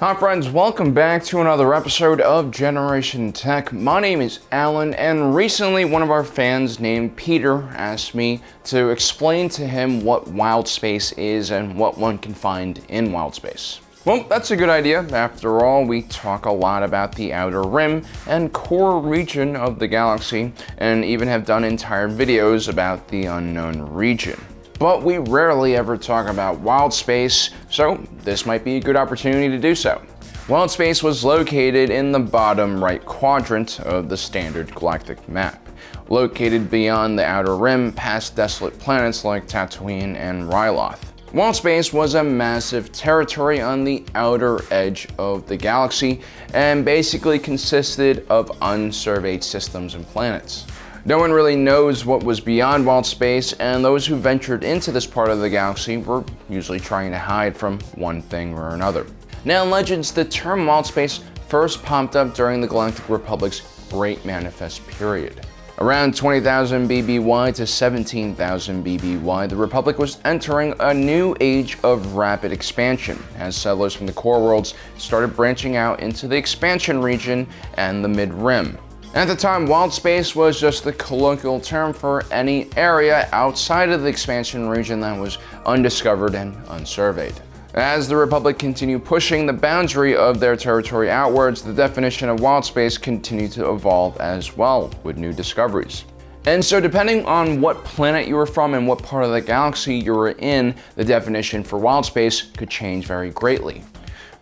Hi friends, welcome back to another episode of Generation Tech. My name is Alan, and recently one of our fans named Peter asked me to explain to him what wild space is and what one can find in wild space. Well, that's a good idea. After all, we talk a lot about the outer rim and core region of the galaxy, and even have done entire videos about the unknown region. But we rarely ever talk about wild space, so this might be a good opportunity to do so. Wild space was located in the bottom right quadrant of the standard galactic map, located beyond the outer rim past desolate planets like Tatooine and Ryloth. Wild space was a massive territory on the outer edge of the galaxy and basically consisted of unsurveyed systems and planets. No one really knows what was beyond wild space, and those who ventured into this part of the galaxy were usually trying to hide from one thing or another. Now in Legends, the term wild space first popped up during the Galactic Republic's Great Manifest period. Around 20,000 BBY to 17,000 BBY, the Republic was entering a new age of rapid expansion, as settlers from the core worlds started branching out into the expansion region and the mid-rim. At the time, wild space was just the colloquial term for any area outside of the expansion region that was undiscovered and unsurveyed. As the Republic continued pushing the boundary of their territory outwards, the definition of wild space continued to evolve as well, with new discoveries. And so depending on what planet you were from and what part of the galaxy you were in, the definition for wild space could change very greatly.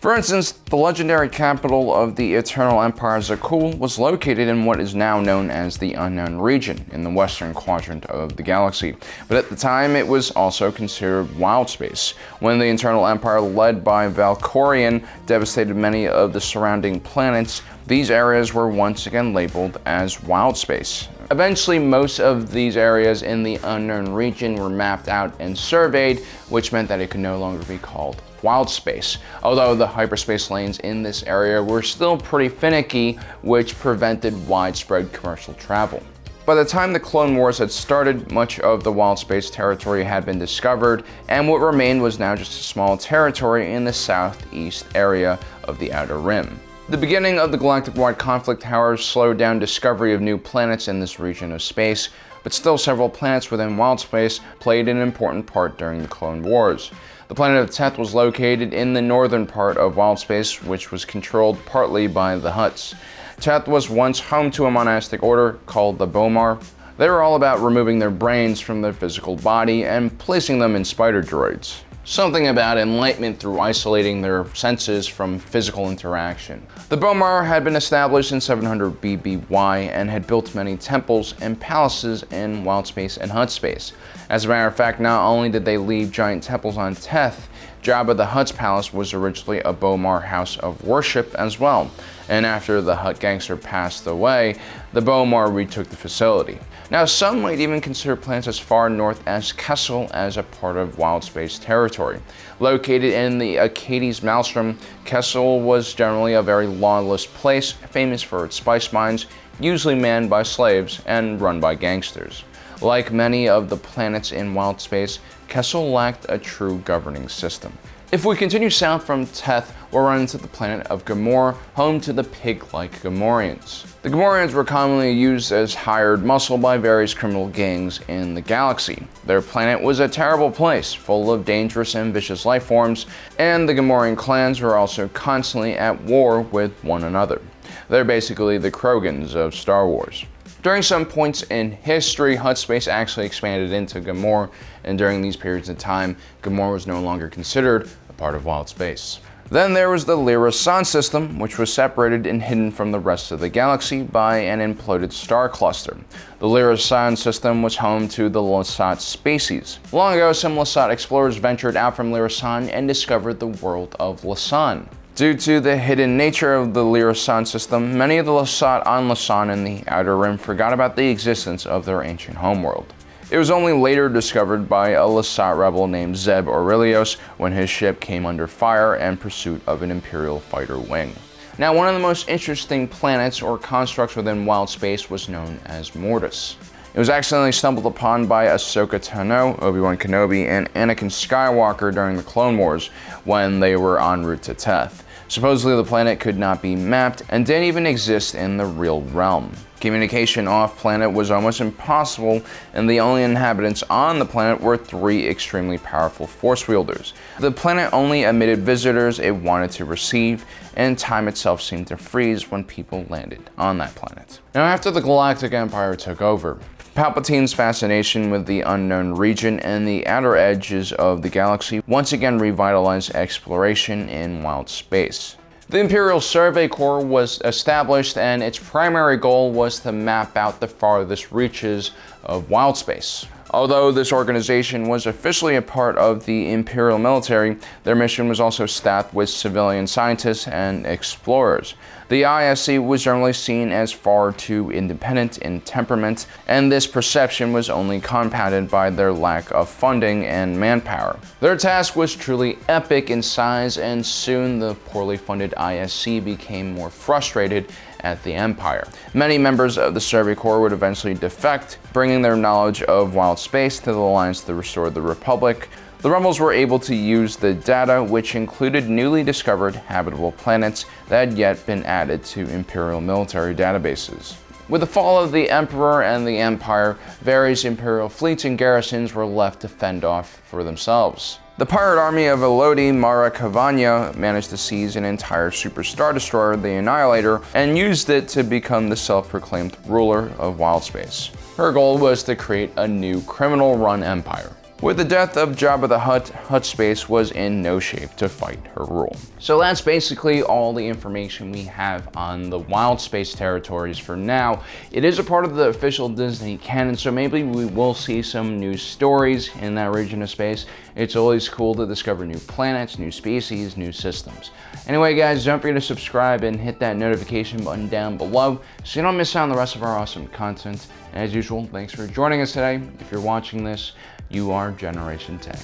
For instance, the legendary capital of the Eternal Empire Zakuul was located in what is now known as the Unknown Region in the western quadrant of the galaxy, but at the time it was also considered wild space. When the Eternal Empire, led by Valkorion, devastated many of the surrounding planets, these areas were once again labeled as wild space. Eventually, most of these areas in the Unknown Region were mapped out and surveyed, which meant that it could no longer be called wild space, although the hyperspace lanes in this area were still pretty finicky, which prevented widespread commercial travel. By the time the Clone Wars had started, much of the wild space territory had been discovered, and what remained was now just a small territory in the southeast area of the Outer Rim. The beginning of the galactic-wide conflict, however, slowed down discovery of new planets in this region of space, but still several planets within wild space played an important part during the Clone Wars. The planet of Teth was located in the northern part of wild space, which was controlled partly by the Hutts. Teth was once home to a monastic order called the Bomar. They were all about removing their brains from their physical body and placing them in spider droids. Something about enlightenment through isolating their senses from physical interaction. The Bomar had been established in 700 BBY and had built many temples and palaces in wild space and Hutt space. As a matter of fact, not only did they leave giant temples on Teth, Jabba the Hutt's palace was originally a Bomar house of worship as well, and after the Hutt gangster passed away, the Bomar retook the facility. Now, some might even consider planets as far north as Kessel as a part of wild space territory. Located in the Acades Maelstrom, Kessel was generally a very lawless place, famous for its spice mines, usually manned by slaves and run by gangsters. Like many of the planets in wild space, Kessel lacked a true governing system. If we continue south from Teth, we'll run into the planet of Gamorr, home to the pig-like Gamorreans. The Gamorreans were commonly used as hired muscle by various criminal gangs in the galaxy. Their planet was a terrible place, full of dangerous and vicious life forms, and the Gamorrean clans were also constantly at war with one another. They're basically the Krogans of Star Wars. During some points in history, Hutt space actually expanded into Gamorr, and during these periods of time, Gamorr was no longer considered a part of wild space. Then there was the Lyra-San system, which was separated and hidden from the rest of the galaxy by an imploded star cluster. The Lyra-San system was home to the Lasat species. Long ago, some Lasat explorers ventured out from Lyra-San and discovered the world of Lasan. Due to the hidden nature of the Lyra-San system, many of the Lasat on Lasan in the Outer Rim forgot about the existence of their ancient homeworld. It was only later discovered by a Lasat rebel named Zeb Aurelios when his ship came under fire in pursuit of an Imperial fighter wing. Now, one of the most interesting planets or constructs within wild space was known as Mortis. It was accidentally stumbled upon by Ahsoka Tano, Obi-Wan Kenobi, and Anakin Skywalker during the Clone Wars when they were en route to Teth. Supposedly the planet could not be mapped and didn't even exist in the real realm. Communication off-planet was almost impossible, and the only inhabitants on the planet were 3 extremely powerful force wielders. The planet only admitted visitors it wanted to receive, and time itself seemed to freeze when people landed on that planet. Now, after the Galactic Empire took over, Palpatine's fascination with the unknown region and the outer edges of the galaxy once again revitalized exploration in wild space. The Imperial Survey Corps was established, and its primary goal was to map out the farthest reaches of wild space. Although this organization was officially a part of the Imperial military, their mission was also staffed with civilian scientists and explorers. The ISC was generally seen as far too independent in temperament, and this perception was only compounded by their lack of funding and manpower. Their task was truly epic in size, and soon the poorly funded ISC became more frustrated at the Empire. Many members of the Survey Corps would eventually defect, bringing their knowledge of wild space to the Alliance to restore the Republic. The Rebels were able to use the data, which included newly discovered habitable planets that had yet been added to Imperial military databases. With the fall of the Emperor and the Empire, various Imperial fleets and garrisons were left to fend off for themselves. The pirate army of Elodie Mara Cavagna managed to seize an entire super star destroyer, the Annihilator, and used it to become the self-proclaimed ruler of wild space. Her goal was to create a new criminal-run empire. With the death of Jabba the Hutt, Hutt Space was in no shape to fight her rule. So that's basically all the information we have on the wild space territories for now. It is a part of the official Disney canon, so maybe we will see some new stories in that region of space. It's always cool to discover new planets, new species, new systems. Anyway guys, don't forget to subscribe and hit that notification button down below so you don't miss out on the rest of our awesome content. And as usual, thanks for joining us today. If you're watching this, you are Generation Tech.